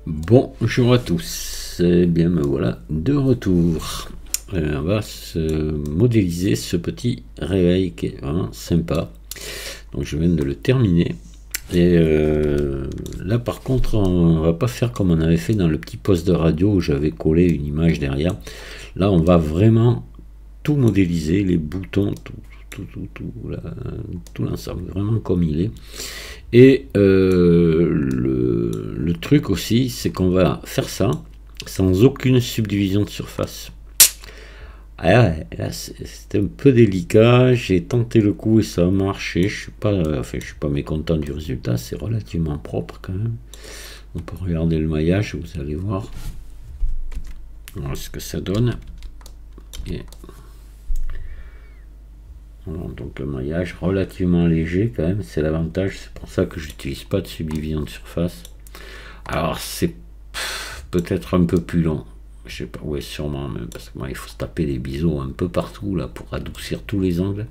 Bonjour à tous, et bien me voilà de retour. On va se modéliser ce petit réveil qui est vraiment sympa. Donc je viens de le terminer. Et là par contre on va pas faire comme on avait fait dans le petit poste de radio où j'avais collé une image derrière. Là on va vraiment tout modéliser, les boutons, tout l'ensemble, vraiment comme il est. Et le truc aussi, c'est qu'on va faire ça sans aucune subdivision de surface. Ah, là, c'était un peu délicat. J'ai tenté le coup et ça a marché. Je suis pas mécontent du résultat. C'est relativement propre quand même. On peut regarder le maillage, vous allez voir. Voilà ce que ça donne. Et voilà, donc le maillage relativement léger quand même, c'est l'avantage. C'est pour ça que j'utilise pas de subdivision de surface. Alors c'est peut-être un peu plus long. Je sais pas, ouais, sûrement même, parce que moi il faut se taper des biseaux un peu partout là pour adoucir tous les angles.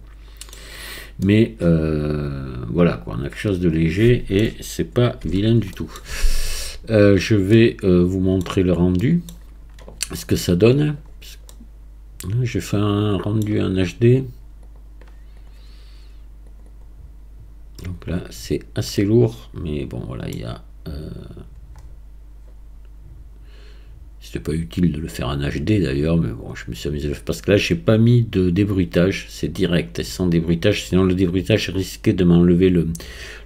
Mais voilà quoi, on a quelque chose de léger et c'est pas vilain du tout. Je vais vous montrer le rendu, ce que ça donne. J'ai fait un rendu en HD. Donc là c'est assez lourd, mais bon voilà, il y a c'était pas utile de le faire en HD d'ailleurs, mais bon, je me suis amusé parce que là j'ai pas mis de débruitage, c'est direct, sans débruitage, sinon le débruitage risquait de m'enlever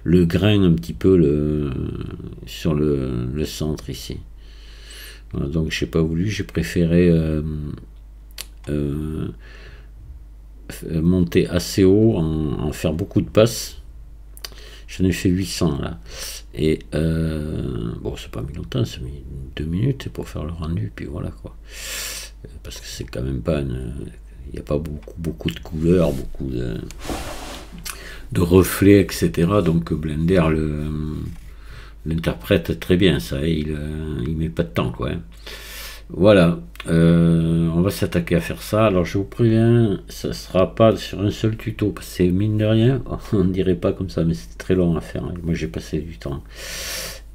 le grain un petit peu sur le centre ici. Voilà, donc j'ai pas voulu, j'ai préféré monter assez haut, en faire beaucoup de passes. J'en ai fait 800 là. Et bon, c'est pas mis longtemps, c'est mis 2 minutes pour faire le rendu, puis voilà quoi. Parce que c'est quand même pas il n'y a pas beaucoup de couleurs, beaucoup de reflets, etc. Donc Blender l'interprète très bien, ça, il met pas de temps quoi. Voilà, on va s'attaquer à faire ça. Alors je vous préviens, ça sera pas sur un seul tuto, parce que c'est mine de rien, on ne dirait pas comme ça, mais c'est très long à faire. Moi j'ai passé du temps.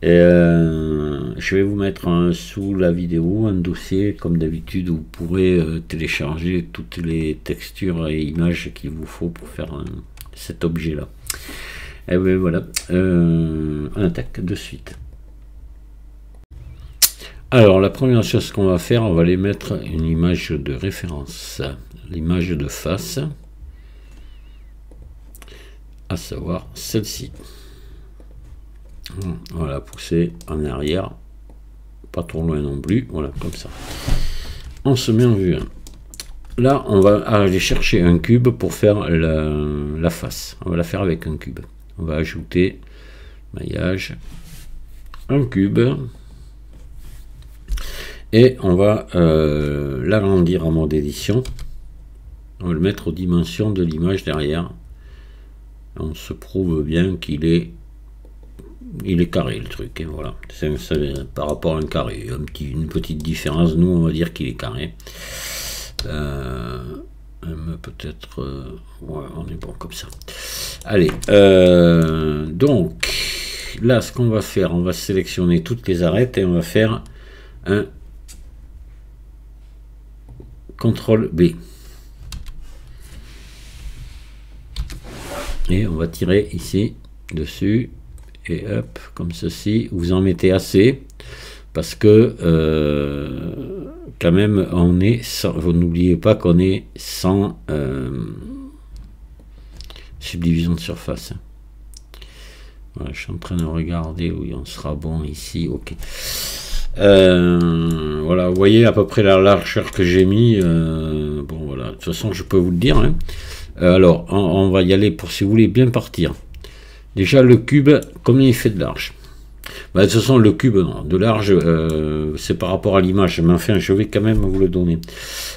Et je vais vous mettre sous la vidéo un dossier, comme d'habitude, où vous pourrez télécharger toutes les textures et images qu'il vous faut pour faire cet objet là. Et bien voilà, on attaque de suite. Alors la première chose qu'on va faire, on va aller mettre une image de référence, l'image de face, à savoir celle-ci. On va la pousser en arrière, pas trop loin non plus, voilà, comme ça. On se met en vue 1. Là on va aller chercher un cube pour faire la face, on va la faire avec un cube. On va ajouter maillage, un cube. Et on va l'agrandir en mode édition. On va le mettre aux dimensions de l'image derrière. On se prouve bien qu'il est carré le truc. Et voilà, c'est par rapport à un carré, une petite différence. Nous on va dire qu'il est carré. Peut-être ouais, on est bon comme ça. Allez, donc là ce qu'on va faire, on va sélectionner toutes les arêtes et on va faire un CTRL B et on va tirer ici dessus et hop comme ceci. Vous en mettez assez parce que quand même on est sans, vous n'oubliez pas qu'on est sans subdivision de surface. Voilà, je suis en train de regarder où on sera bon ici. Ok. Voilà, vous voyez à peu près la largeur que j'ai mis. Bon voilà, de toute façon je peux vous le dire, hein. Alors on va y aller pour, si vous voulez bien partir. Déjà le cube, combien il fait de large? Bah, de toute façon le cube non, de large c'est par rapport à l'image, mais enfin je vais quand même vous le donner.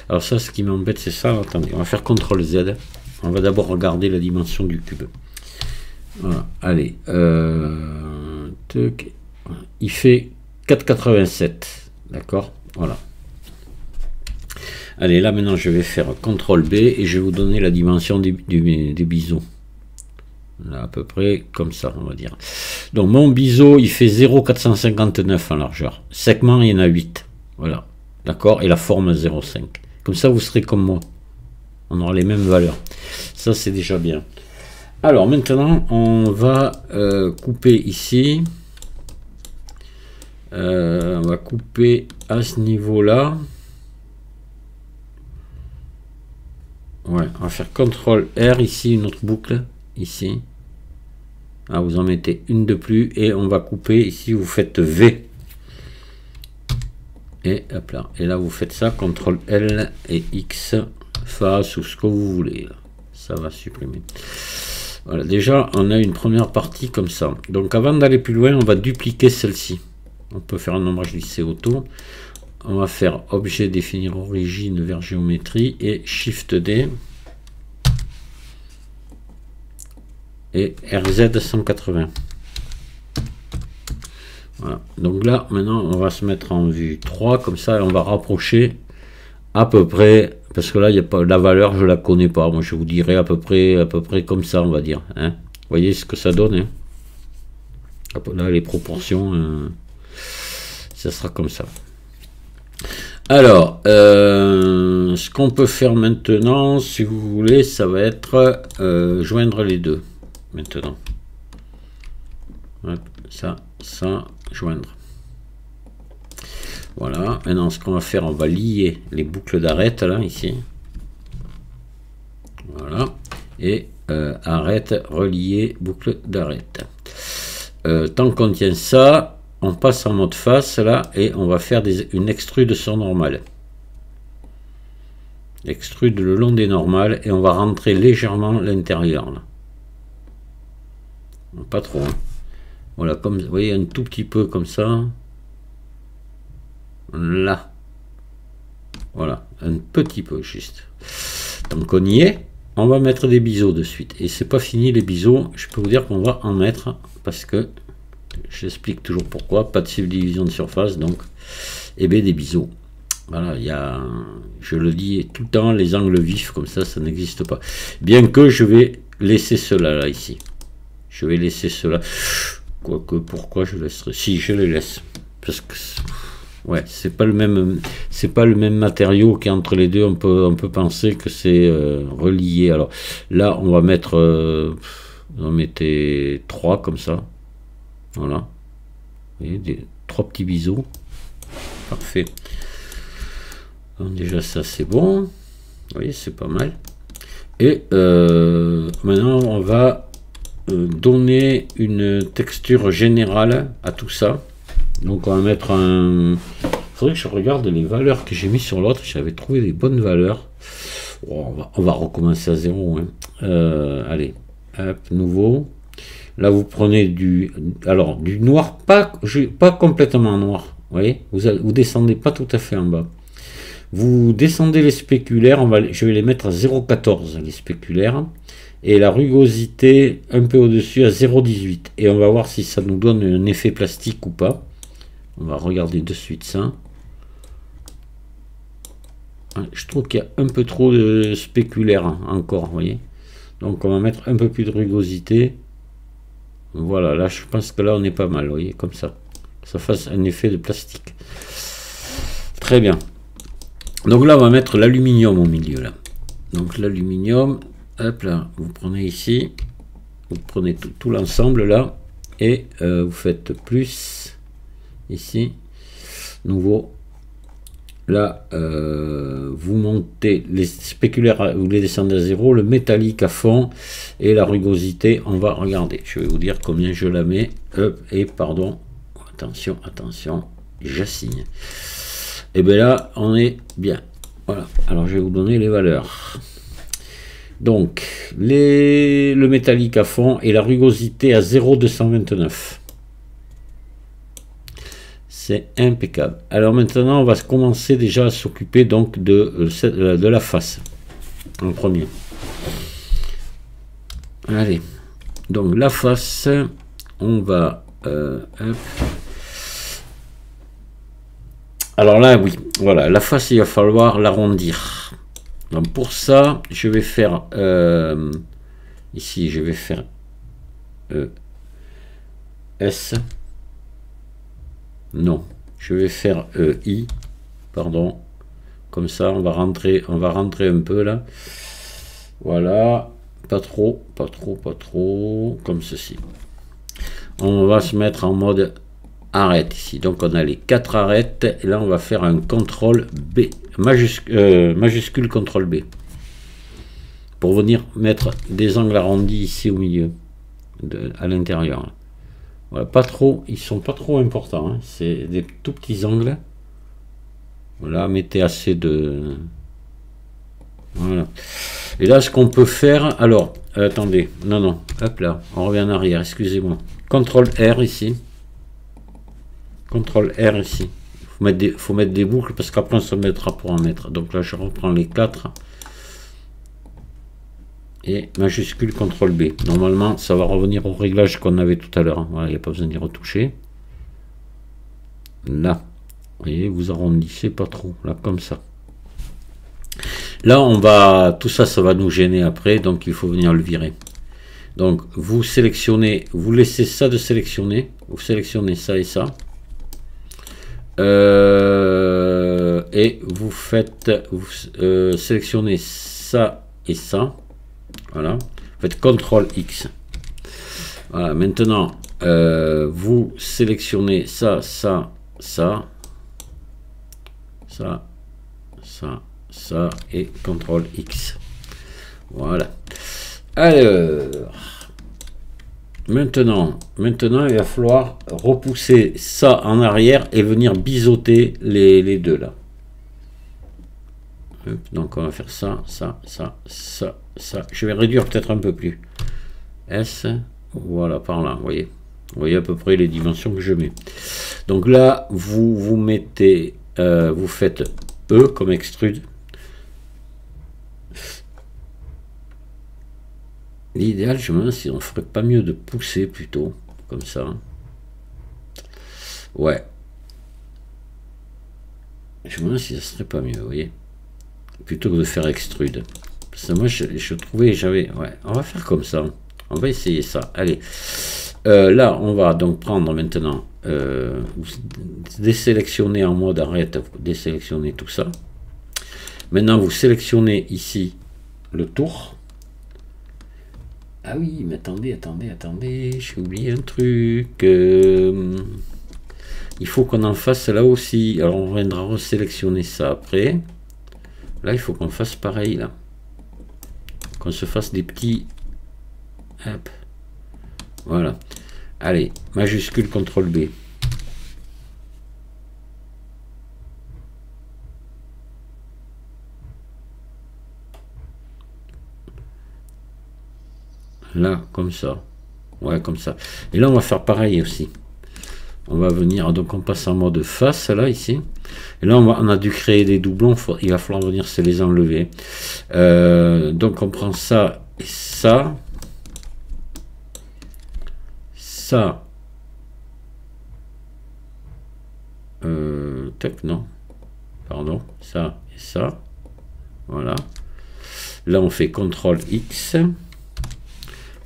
Alors ça, ce qui m'embête c'est ça. Attendez, on va faire CTRL Z. On va d'abord regarder la dimension du cube. Voilà, allez, il fait 4,87, d'accord, voilà. Allez, là maintenant je vais faire CTRL B et je vais vous donner la dimension des biseaux. Là à peu près comme ça on va dire. Donc mon biseau, il fait 0,459 en largeur. Segment, il y en a 8. Voilà. D'accord? Et la forme 0,5. Comme ça, vous serez comme moi. On aura les mêmes valeurs. Ça, c'est déjà bien. Alors, maintenant, on va couper ici. On va couper à ce niveau-là. Ouais, on va faire CTRL R ici, une autre boucle. Ici. Ah, vous en mettez une de plus. Et on va couper ici, vous faites V. Et hop là. Et là, vous faites ça, CTRL L et X, face ou ce que vous voulez. Là. Ça va supprimer. Voilà, déjà, on a une première partie comme ça. Donc, avant d'aller plus loin, on va dupliquer celle-ci. On peut faire un nombrage lissé auto. On va faire objet, définir origine vers géométrie et Shift D. Et RZ 180. Voilà. Donc là, maintenant, on va se mettre en vue 3, comme ça, et on va rapprocher à peu près, parce que là, il y a pas la valeur, je la connais pas. Moi, je vous dirais à peu près comme ça, on va dire. Hein. Vous voyez ce que ça donne. Hein. Là, les proportions, ça sera comme ça. Alors, ce qu'on peut faire maintenant, si vous voulez, ça va être joindre les deux. Maintenant. Ça, joindre. Voilà. Maintenant, ce qu'on va faire, on va lier les boucles d'arête, là, ici. Voilà. Et arrête, relier, boucle d'arête. Tant qu'on tient ça, on passe en mode face, là, et on va faire une extrude sur normale. Extrude le long des normales, et on va rentrer légèrement l'intérieur, là. Pas trop, hein. Voilà, comme vous voyez, un tout petit peu comme ça. Là. Voilà, un petit peu juste. Donc on y est, on va mettre des biseaux de suite. Et c'est pas fini les biseaux, je peux vous dire qu'on va en mettre, parce que j'explique toujours pourquoi, pas de subdivision de surface, donc, et bien des biseaux. Voilà, il y a, je le dis tout le temps, les angles vifs comme ça n'existe pas. Bien que je vais laisser cela là, ici. Je vais laisser cela. Quoique, pourquoi je laisserai? Si, je les laisse. Parce que, ouais, c'est pas le même matériau qui est entre les deux. On peut penser que c'est relié. Alors, là, on va mettre, on va mettre 3 comme ça. Voilà. Vous voyez, 3 petits biseaux. Parfait. Donc, déjà, ça, c'est bon. Vous voyez, c'est pas mal. Et maintenant, on va donner une texture générale à tout ça. Donc on va mettre un... Il faudrait que je regarde les valeurs que j'ai mis sur l'autre. J'avais trouvé des bonnes valeurs. Oh, on va recommencer à zéro. Hein. Allez, hop, nouveau. Là vous prenez du noir, pas complètement noir. Vous voyez, vous descendez pas tout à fait en bas. Vous descendez les spéculaires. Je vais les mettre à 0,14 les spéculaires. Et la rugosité un peu au-dessus à 0,18. Et on va voir si ça nous donne un effet plastique ou pas. On va regarder de suite ça. Je trouve qu'il y a un peu trop de spéculaire encore, vous voyez. Donc on va mettre un peu plus de rugosité. Voilà, là je pense que là on est pas mal, vous voyez, comme ça. Ça fasse un effet de plastique. Très bien. Donc là on va mettre l'aluminium au milieu là. Donc l'aluminium... Hop là, vous prenez ici, vous prenez tout l'ensemble là, et vous faites plus, ici, nouveau, là, vous montez les spéculaires, vous les descendez à 0, le métallique à fond, et la rugosité, on va regarder, je vais vous dire combien je la mets, hop, et pardon, attention, j'assigne, et bien là, on est bien, voilà, alors je vais vous donner les valeurs. Donc, le métallique à fond et la rugosité à 0,229. C'est impeccable. Alors maintenant, on va commencer déjà à s'occuper donc de la face. En premier. Allez. Donc la face, on va... hop. Alors là, oui. Voilà, la face, il va falloir l'arrondir. Donc pour ça, je vais faire ici, je vais faire S. Non, je vais faire I, pardon. Comme ça, on va rentrer un peu là. Voilà, pas trop, comme ceci. On va se mettre en mode arrête ici. Donc on a les 4 arêtes. Et là, on va faire un CTRL B, majuscule CTRL B. Pour venir mettre des angles arrondis ici au milieu, à l'intérieur. Voilà, pas trop, ils sont pas trop importants. Hein. C'est des tout petits angles. Voilà, mettez assez de... Voilà. Et là, ce qu'on peut faire... Alors, attendez. Non. Hop là. On revient en arrière. Excusez-moi. CTRL R ici. CTRL R ici. Faut mettre des boucles parce qu'après, on se mettra pour en mettre. Donc là, je reprends les 4. Et majuscule CTRL B. Normalement, ça va revenir au réglage qu'on avait tout à l'heure. Voilà, il n'y a pas besoin d'y retoucher. Là. Vous voyez, vous arrondissez pas trop. Là, comme ça. Là, on va... Tout ça, ça va nous gêner après. Donc, il faut venir le virer. Donc, vous sélectionnez... Vous laissez ça de sélectionner. Vous sélectionnez ça et ça. Et vous faites... Vous sélectionnez ça et ça. Voilà, vous faites CTRL X. Voilà, maintenant vous sélectionnez ça et CTRL X. Voilà. Alors, maintenant, il va falloir repousser ça en arrière et venir biseauter les deux là. Donc on va faire ça. Je vais réduire peut-être un peu plus. S, voilà, par là, vous voyez à peu près les dimensions que je mets. Donc là, vous mettez, vous faites E comme extrude. L'idéal, je me demande si on ferait pas mieux de pousser plutôt, comme ça. Ouais. Je me demande si ça serait pas mieux, vous voyez. Plutôt que de faire extrude. Parce que moi, je trouvais, ouais, on va faire comme ça. On va essayer ça. Allez. Là, on va donc prendre maintenant, désélectionner en mode arrête, désélectionner tout ça. Maintenant, vous sélectionnez ici le tour. Ah oui, mais attendez, j'ai oublié un truc. Il faut qu'on en fasse là aussi. Alors, on viendra resélectionner ça après. Là, il faut qu'on fasse pareil, là. Qu'on se fasse des petits... Hop. Voilà. Allez, majuscule CTRL B. Là, comme ça. Ouais, comme ça. Et là, on va faire pareil aussi. On va venir, donc on passe en mode face, là, ici. Et là, on a dû créer des doublons. Il va falloir venir se les enlever. Donc, on prend ça et ça. Ça. Tac, non. Pardon. Ça et ça. Voilà. Là, on fait CTRL X.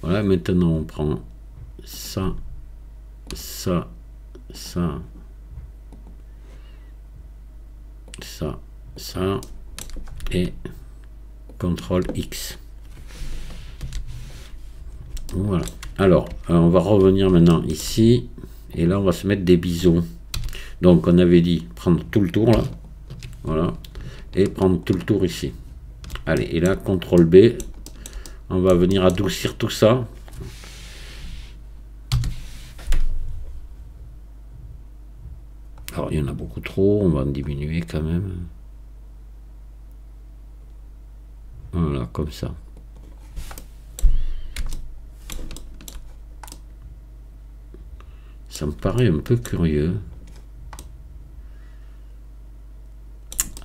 Voilà, maintenant, on prend ça, ça, ça, ça, et CTRL X. Voilà. Alors, on va revenir maintenant ici, et là, on va se mettre des bisous. Donc, on avait dit prendre tout le tour, là. Voilà. Et prendre tout le tour ici. Allez, et là, CTRL B. On va venir adoucir tout ça. Alors, il y en a beaucoup trop. On va en diminuer quand même. Voilà, comme ça. Ça me paraît un peu curieux.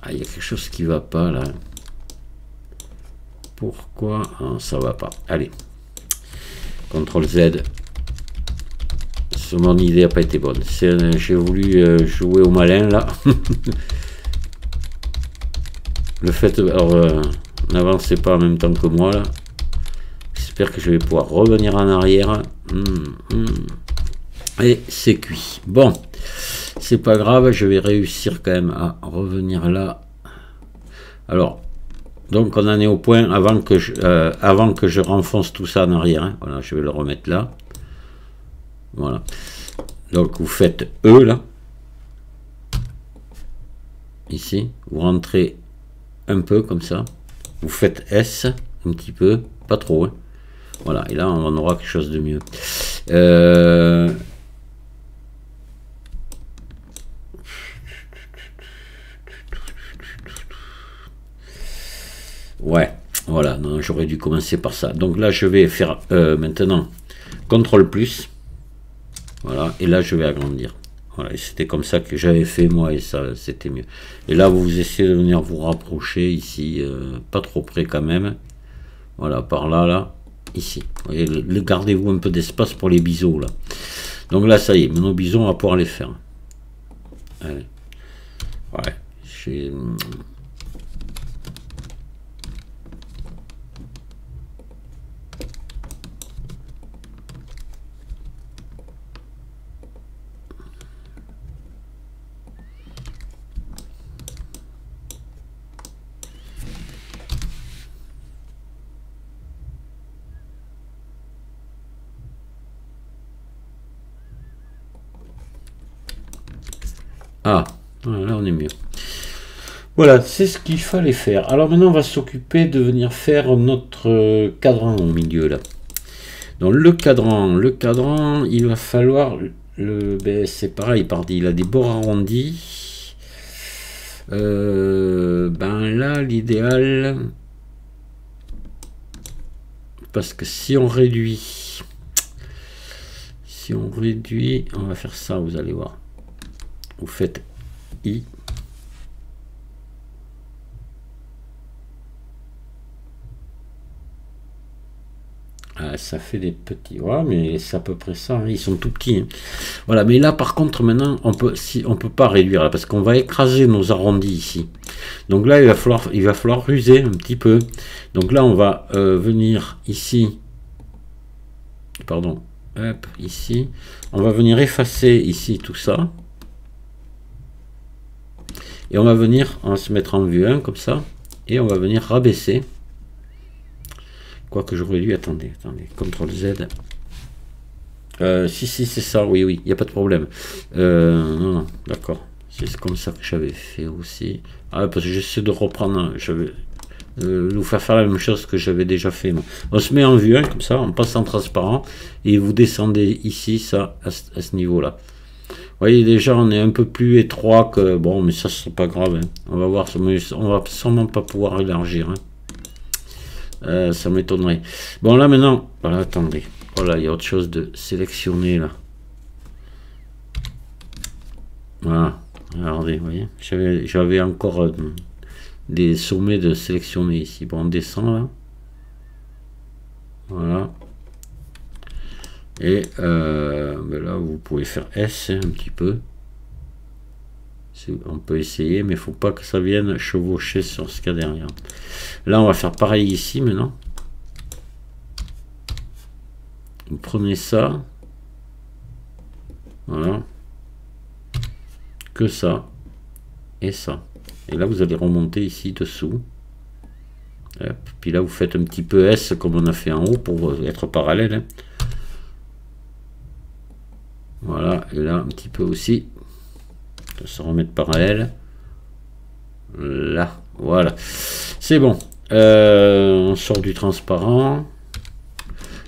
Ah, il y a quelque chose qui va pas là. Pourquoi ça va pas? Allez. CTRL Z. Mon idée n'a pas été bonne. J'ai voulu jouer au malin là. Le fait... Alors, n'avancez pas en même temps que moi là. J'espère que je vais pouvoir revenir en arrière. Et c'est cuit. Bon, c'est pas grave, je vais réussir quand même à revenir là. Alors, donc on en est au point avant que je renfonce tout ça en arrière. Hein. Voilà, je vais le remettre là. Voilà. Donc vous faites E là. Ici, vous rentrez un peu comme ça. Vous faites S un petit peu, pas trop. Hein. Voilà, et là on aura quelque chose de mieux. Ouais, voilà, j'aurais dû commencer par ça. Donc là, je vais faire maintenant CTRL plus. Voilà, et là, je vais agrandir. Voilà, et c'était comme ça que j'avais fait moi, et ça, c'était mieux. Et là, vous essayez de venir vous rapprocher ici, pas trop près quand même. Voilà, par là, là, ici. Vous voyez, gardez-vous un peu d'espace pour les biseaux, là. Donc là, ça y est, nos biseaux, on va pouvoir les faire. Allez. Ouais, j'ai... Ah, là on est mieux. Voilà, c'est ce qu'il fallait faire. Alors maintenant, on va s'occuper de venir faire notre cadran au milieu là. Donc le cadran, il va falloir ben, c'est pareil, il a des bords arrondis. Ben là, l'idéal, parce que si on réduit, on va faire ça, vous allez voir. Vous faites I. Ah, ça fait des petits, voilà, mais c'est à peu près ça, hein. Ils sont tout petits. Hein. Voilà, mais là par contre maintenant, on peut pas réduire là, parce qu'on va écraser nos arrondis ici. Donc là, il va falloir ruser un petit peu. Donc là, on va venir ici, pardon, hop, ici, on va venir effacer ici tout ça. Et on va se mettre en vue 1 comme ça, et on va venir rabaisser. Quoique j'aurais dû, attendez, CTRL Z. Si, c'est ça, oui, il n'y a pas de problème. Non, d'accord. C'est comme ça que j'avais fait aussi. Ah, parce que j'essaie de reprendre, je vais vous faire la même chose que j'avais déjà fait. Moi. On se met en vue 1, comme ça, on passe en transparent, et vous descendez ici, ça, à ce niveau-là. Vous voyez, déjà, on est un peu plus étroit que... Bon, mais ça, c'est pas grave. Hein. On va voir, on va sûrement pas pouvoir élargir. Hein. Ça m'étonnerait. Bon, là, maintenant... Voilà, attendez. Voilà, il y a autre chose de sélectionner, là. Voilà. Regardez, vous voyez. J'avais encore des sommets de sélectionner ici. Bon, on descend, là. Voilà. Et ben là, vous pouvez faire S un petit peu. On peut essayer, mais il ne faut pas que ça vienne chevaucher sur ce qu'il y a derrière. Là, on va faire pareil ici maintenant. Vous prenez ça. Voilà. Que ça. Et ça. Et là, vous allez remonter ici dessous. Hop. Puis là, vous faites un petit peu S comme on a fait en haut pour être parallèle. Hein. Voilà, et là un petit peu aussi. Ça se remettre parallèle. Là, voilà. C'est bon. On sort du transparent.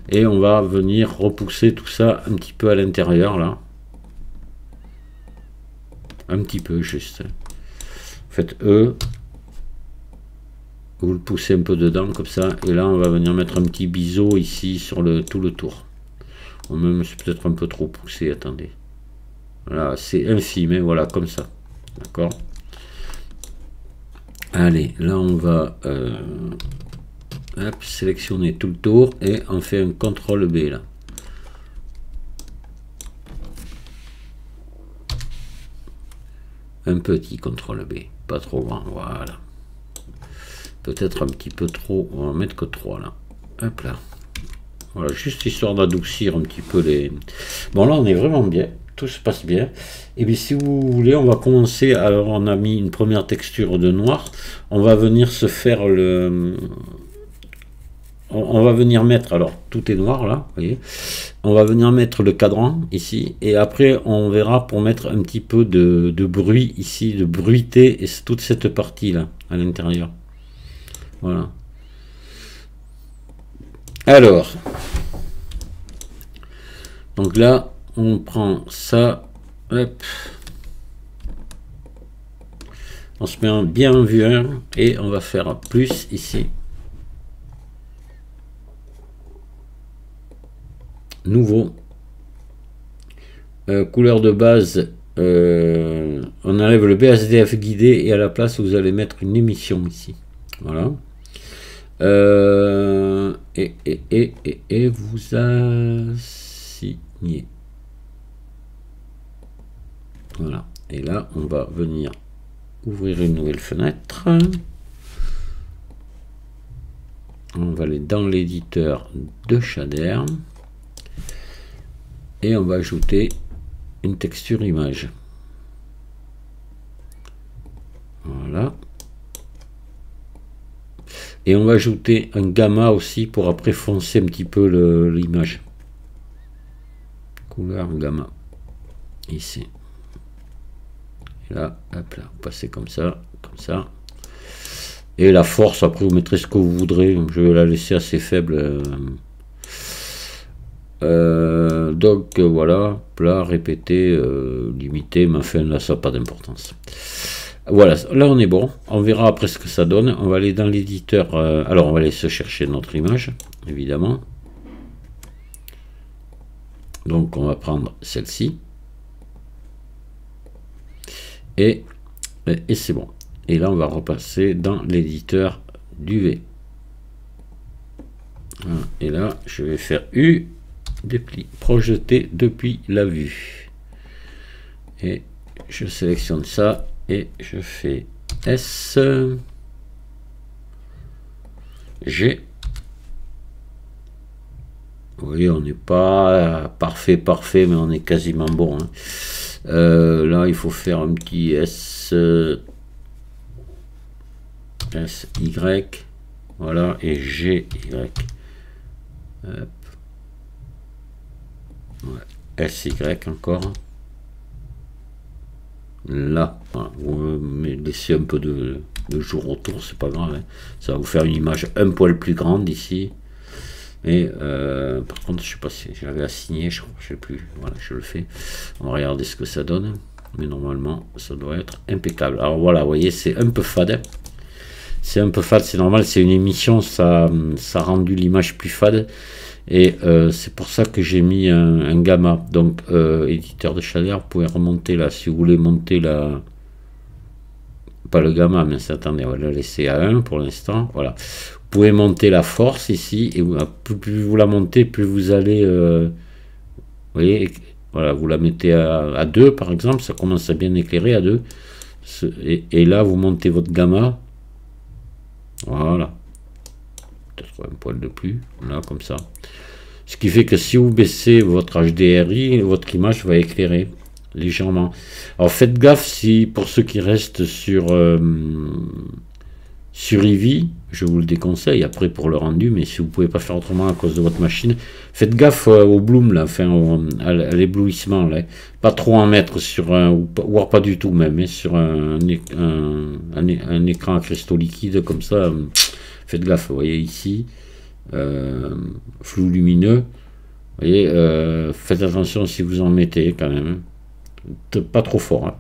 Et on va venir repousser tout ça un petit peu à l'intérieur, là. Un petit peu, juste. Faites E. Vous le poussez un peu dedans, comme ça. Et là, on va venir mettre un petit biseau ici sur tout le tour. Ou même, c'est peut-être un peu trop poussé, attendez. Voilà, c'est infime, hein, voilà, comme ça. D'accord. Allez, là, on va hop, sélectionner tout le tour et on fait un CTRL B, là. Un petit CTRL B, pas trop grand, voilà. Peut-être un petit peu trop, on va mettre que 3, là. Hop là. Voilà, juste histoire d'adoucir un petit peu les... Bon, là, on est vraiment bien. Tout se passe bien. Et bien, si vous voulez, on va commencer. Alors, on a mis une première texture de noir. On va venir se faire le... On va venir mettre... Alors, tout est noir, là, vous voyez. On va venir mettre le cadran, ici. Et après, on verra pour mettre un petit peu de bruit, ici, de bruité. Et toute cette partie-là, à l'intérieur. Voilà. Alors, donc là, on prend ça, hop, on se met bien en vue 1 et on va faire plus ici. Nouveau. Couleur de base, on enlève le BSDF guidé et à la place, vous allez mettre une émission ici. Voilà. Et vous assignez. Voilà. Et là, on va venir ouvrir une nouvelle fenêtre. On va aller dans l'éditeur de shader. Et on va ajouter une texture image. Voilà. Et on va ajouter un gamma aussi pour après foncer un petit peu l'image. Couleur gamma. Ici. Et là, hop là, vous passez comme ça, comme ça. Et la force, après vous mettrez ce que vous voudrez. Je vais la laisser assez faible. Donc voilà, plat, répété, limité, mais enfin là ça n'a pas d'importance. Voilà, là on est bon, on verra après ce que ça donne. On va aller dans l'éditeur, alors on va aller se chercher notre image, évidemment. Donc on va prendre celle-ci. Et c'est bon. Et là on va repasser dans l'éditeur d'UV. Voilà. Et là je vais faire U, dépli, projeter depuis la vue. Et je sélectionne ça. Et je fais S, G. Vous voyez, on n'est pas parfait, mais on est quasiment bon. Hein. Là, il faut faire un petit S, S, Y. Voilà, et G, Y. Hop. Ouais. S, Y encore. Là, voilà, vous laissez un peu de jour autour, c'est pas grave, hein. Ça va vous faire une image un poil plus grande ici. Et par contre, je sais pas si j'avais assigné, je sais plus. Voilà, je le fais. On va regarder ce que ça donne, mais normalement, ça doit être impeccable. Alors voilà, vous voyez, c'est un peu fade. C'est un peu fade, c'est normal, c'est une émission, ça a rendu l'image plus fade. Et c'est pour ça que j'ai mis un gamma. Donc éditeur de shader, vous pouvez remonter là si vous voulez monter la, pas le gamma, mais attendez, on va le laisser à 1 pour l'instant. Voilà, vous pouvez monter la force ici et plus vous la montez, plus vous allez vous voyez, voilà, vous la mettez à 2 par exemple, ça commence à bien éclairer à 2 et là vous montez votre gamma. Voilà, peut-être un poil de plus là, comme ça. Ce qui fait que si vous baissez votre HDRI, votre image va éclairer légèrement. Alors faites gaffe si, pour ceux qui restent sur Eevee, je vous le déconseille après pour le rendu, mais si vous pouvez pas faire autrement à cause de votre machine, faites gaffe au bloom là, enfin à l'éblouissement là. Pas trop en mettre sur un, ou pas du tout même, mais sur un écran à cristaux liquides comme ça. Faites gaffe, vous voyez ici, flou lumineux, vous voyez, faites attention si vous en mettez quand même, pas trop fort. Hein.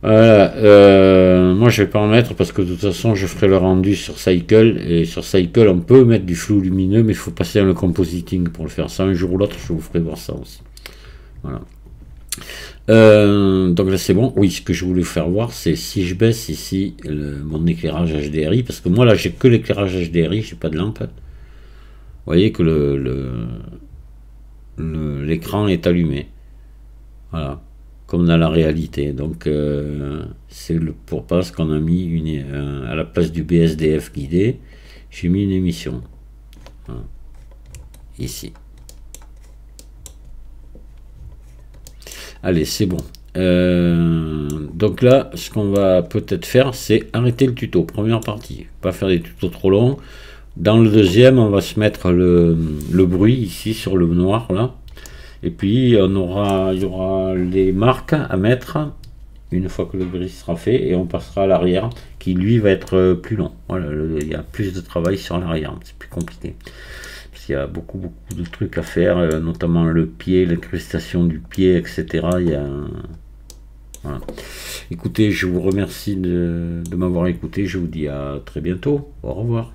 Voilà, moi je vais pas en mettre parce que de toute façon je ferai le rendu sur Cycle, et sur Cycle on peut mettre du flou lumineux, mais il faut passer dans le compositing pour le faire. Ça un jour ou l'autre je vous ferai voir ça aussi. Voilà. Donc là c'est bon. Oui, ce que je voulais vous faire voir, c'est si je baisse ici mon éclairage HDRI, parce que moi là j'ai que l'éclairage HDRI, j'ai pas de lampe. Vous voyez que l'écran est allumé. Voilà, comme dans la réalité. Donc c'est pour parce qu'on a mis à la place du BSDF guidé, j'ai mis une émission. Voilà. ici. Allez, c'est bon. Donc là, ce qu'on va peut-être faire, c'est arrêter le tuto, première partie. Pas faire des tutos trop longs. Dans le deuxième, on va se mettre le bruit ici sur le noir là. Et puis il y aura les marques à mettre une fois que le bruit sera fait, et on passera à l'arrière qui lui va être plus long. Voilà, il y a plus de travail sur l'arrière, c'est plus compliqué. Parce qu'il y a beaucoup de trucs à faire, notamment le pied, l'incrustation du pied, etc. Il y a... Voilà. Écoutez, je vous remercie de m'avoir écouté. Je vous dis à très bientôt. Au revoir.